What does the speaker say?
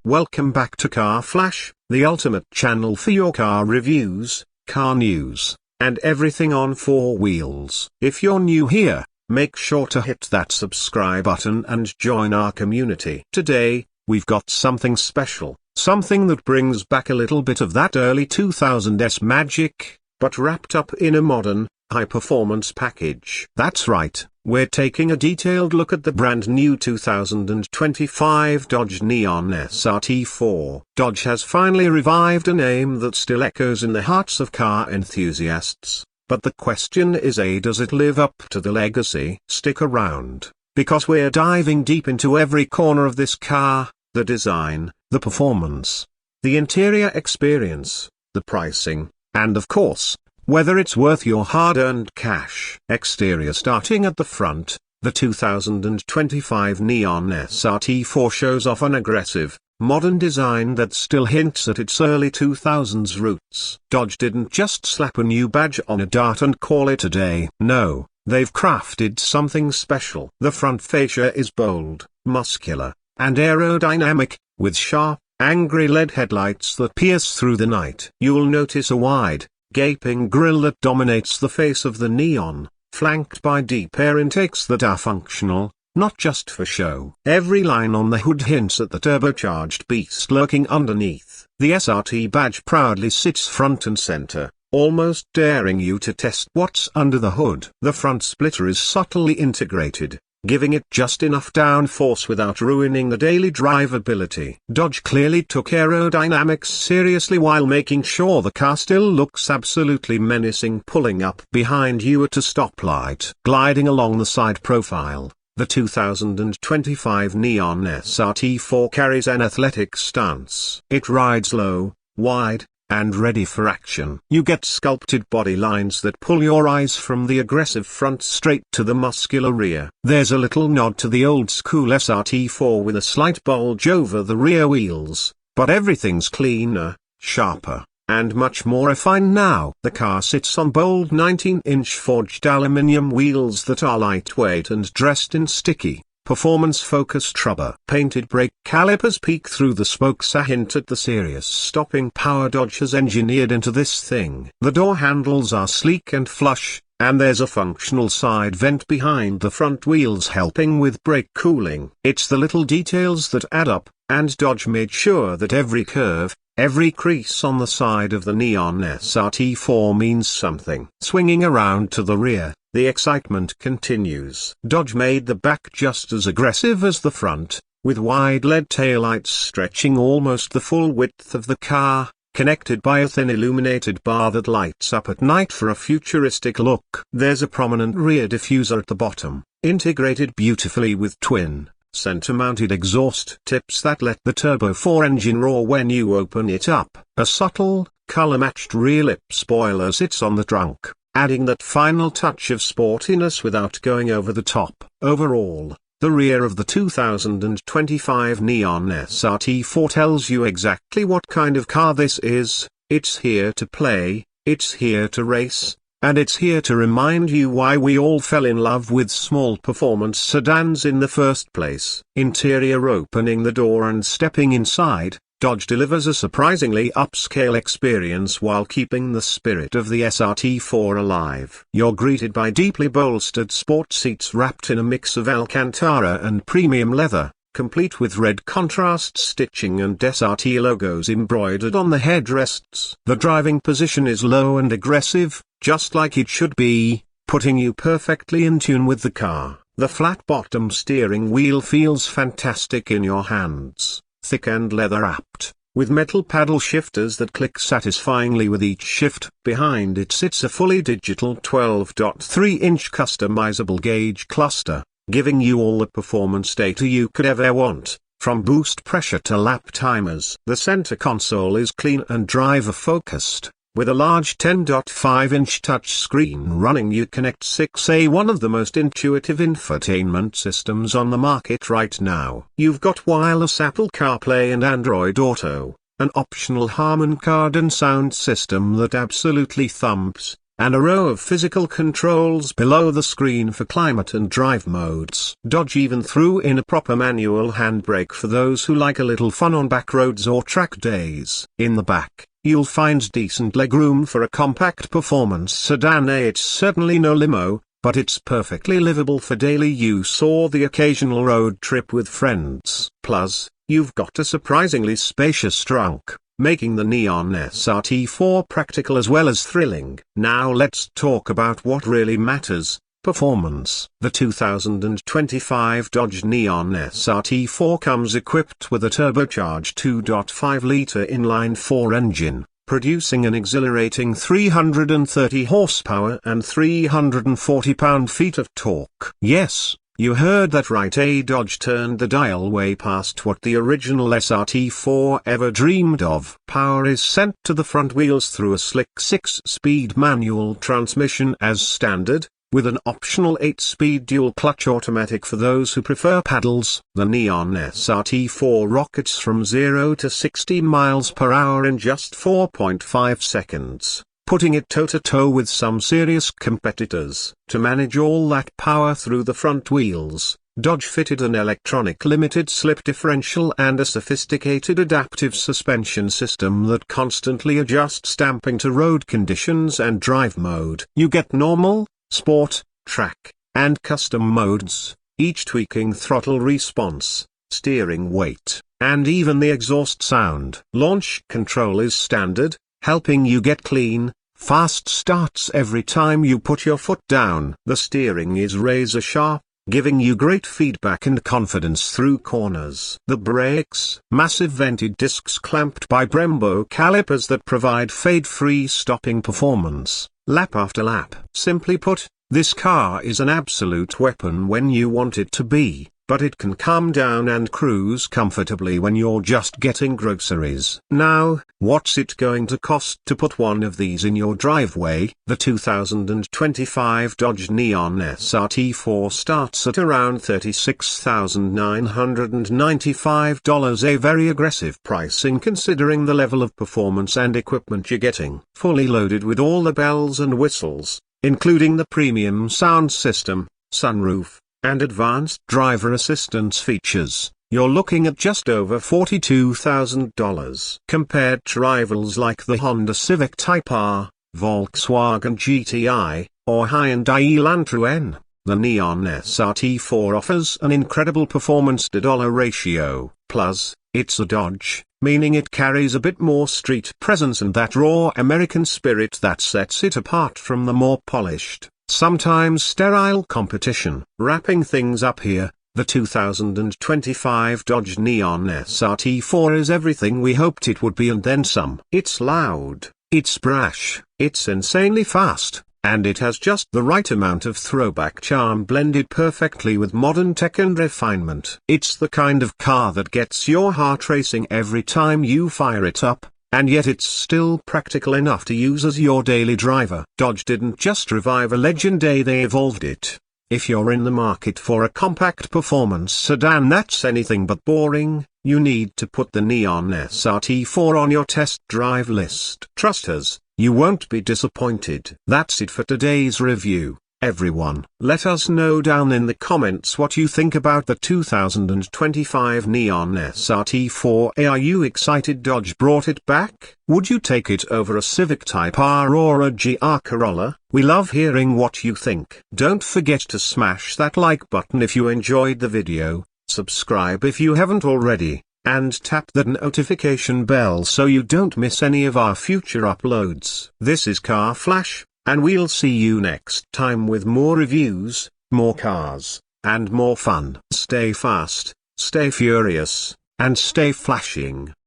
Welcome back to Car Flash, the ultimate channel for your car reviews, car news, and everything on four wheels. If you're new here, make sure to hit that subscribe button and join our community. Today, we've got something special, something that brings back a little bit of that early 2000s magic, but wrapped up in a modern, high-performance package. That's right, we're taking a detailed look at the brand new 2025 Dodge Neon SRT4. Dodge has finally revived a name that still echoes in the hearts of car enthusiasts, but the question is, does it live up to the legacy? Stick around, because we're diving deep into every corner of this car: the design, the performance, the interior experience, the pricing, and of course, whether it's worth your hard-earned cash. Exterior. Starting at the front, the 2025 Neon SRT4 shows off an aggressive, modern design that still hints at its early 2000s roots. Dodge didn't just slap a new badge on a Dart and call it a day. No, they've crafted something special. The front fascia is bold, muscular, and aerodynamic, with sharp, angry LED headlights that pierce through the night. You'll notice a wide, gaping grille that dominates the face of the Neon, flanked by deep air intakes that are functional, not just for show. Every line on the hood hints at the turbocharged beast lurking underneath. The SRT badge proudly sits front and center, almost daring you to test what's under the hood. The front splitter is subtly integrated, giving it just enough downforce without ruining the daily drivability. Dodge clearly took aerodynamics seriously while making sure the car still looks absolutely menacing pulling up behind you at a stoplight. Gliding along the side profile, the 2025 Neon SRT4 carries an athletic stance. It rides low, wide, and ready for action. You get sculpted body lines that pull your eyes from the aggressive front straight to the muscular rear. There's a little nod to the old-school SRT4 with a slight bulge over the rear wheels, but everything's cleaner, sharper, and much more refined now. The car sits on bold 19-inch forged aluminum wheels that are lightweight and dressed in sticky, performance-focused rubber. Painted brake calipers peek through the spokes, a hint at the serious stopping power Dodge has engineered into this thing. The door handles are sleek and flush, and there's a functional side vent behind the front wheels helping with brake cooling. It's the little details that add up, and Dodge made sure that every curve, every crease on the side of the Neon SRT4 means something. Swinging around to the rear, the excitement continues. Dodge made the back just as aggressive as the front, with wide LED taillights stretching almost the full width of the car, connected by a thin illuminated bar that lights up at night for a futuristic look. There's a prominent rear diffuser at the bottom, integrated beautifully with twin, center-mounted exhaust tips that let the Turbo 4 engine roar when you open it up. A subtle, color-matched rear lip spoiler sits on the trunk, adding that final touch of sportiness without going over the top. Overall, the rear of the 2025 Neon SRT4 tells you exactly what kind of car this is. It's here to play, it's here to race, and it's here to remind you why we all fell in love with small performance sedans in the first place. Interior. Opening the door and stepping inside, Dodge delivers a surprisingly upscale experience while keeping the spirit of the SRT4 alive. You're greeted by deeply bolstered sport seats wrapped in a mix of Alcantara and premium leather, complete with red contrast stitching and SRT logos embroidered on the headrests. The driving position is low and aggressive, just like it should be, putting you perfectly in tune with the car. The flat-bottom steering wheel feels fantastic in your hands, thick and leather-wrapped, with metal paddle shifters that click satisfyingly with each shift. Behind it sits a fully digital 12.3-inch customizable gauge cluster, giving you all the performance data you could ever want, from boost pressure to lap timers. The center console is clean and driver-focused, with a large 10.5-inch touchscreen running Uconnect 6A, one of the most intuitive infotainment systems on the market right now. You've got wireless Apple CarPlay and Android Auto, an optional Harman Kardon sound system that absolutely thumps, and a row of physical controls below the screen for climate and drive modes. Dodge even threw in a proper manual handbrake for those who like a little fun on back roads or track days. In the back, you'll find decent legroom for a compact performance sedan. It's certainly no limo, but it's perfectly livable for daily use or the occasional road trip with friends. Plus, you've got a surprisingly spacious trunk, making the Neon SRT4 practical as well as thrilling. Now let's talk about what really matters: performance. The 2025 Dodge Neon SRT4 comes equipped with a turbocharged 2.5-liter inline-4 engine, producing an exhilarating 330 horsepower and 340 pound-feet of torque. Yes, you heard that right. Dodge turned the dial way past what the original SRT4 ever dreamed of. Power is sent to the front wheels through a slick 6-speed manual transmission as standard, with an optional 8-speed dual-clutch automatic for those who prefer paddles. The Neon SRT4 rockets from 0 to 60 miles per hour in just 4.5 seconds. Putting it toe-to-toe with some serious competitors. To manage all that power through the front wheels, Dodge fitted an electronic limited slip differential and a sophisticated adaptive suspension system that constantly adjusts damping to road conditions and drive mode. You get normal, sport, track, and custom modes, each tweaking throttle response, steering weight, and even the exhaust sound. Launch control is standard, helping you get clean, fast starts every time you put your foot down. The steering is razor sharp, giving you great feedback and confidence through corners. The brakes, massive vented discs clamped by Brembo calipers that provide fade-free stopping performance, lap after lap. Simply put, this car is an absolute weapon when you want it to be, but it can calm down and cruise comfortably when you're just getting groceries. Now, what's it going to cost to put one of these in your driveway? The 2025 Dodge Neon SRT4 starts at around $36,995, a very aggressive pricing considering the level of performance and equipment you're getting. Fully loaded with all the bells and whistles, including the premium sound system, sunroof, and advanced driver assistance features, you're looking at just over $42,000. Compared to rivals like the Honda Civic Type R, Volkswagen GTI, or Hyundai Elantra N, the Neon SRT4 offers an incredible performance-to-dollar ratio. Plus, it's a Dodge, meaning it carries a bit more street presence and that raw American spirit that sets it apart from the more polished, sometimes sterile competition. Wrapping things up here, the 2025 Dodge Neon SRT4 is everything we hoped it would be and then some. It's loud, it's brash, it's insanely fast, and it has just the right amount of throwback charm blended perfectly with modern tech and refinement. It's the kind of car that gets your heart racing every time you fire it up, and yet it's still practical enough to use as your daily driver. Dodge didn't just revive a legend, they evolved it. If you're in the market for a compact performance sedan that's anything but boring, you need to put the Neon SRT4 on your test drive list. Trust us, you won't be disappointed. That's it for today's review, everyone. Let us know down in the comments what you think about the 2025 Neon SRT4. Are you excited Dodge brought it back? Would you take it over a Civic Type R or a GR Corolla? We love hearing what you think. Don't forget to smash that like button if you enjoyed the video, subscribe if you haven't already, and tap that notification bell so you don't miss any of our future uploads. This is Car Flash, and we'll see you next time with more reviews, more cars, and more fun. Stay fast, stay furious, and stay flashing.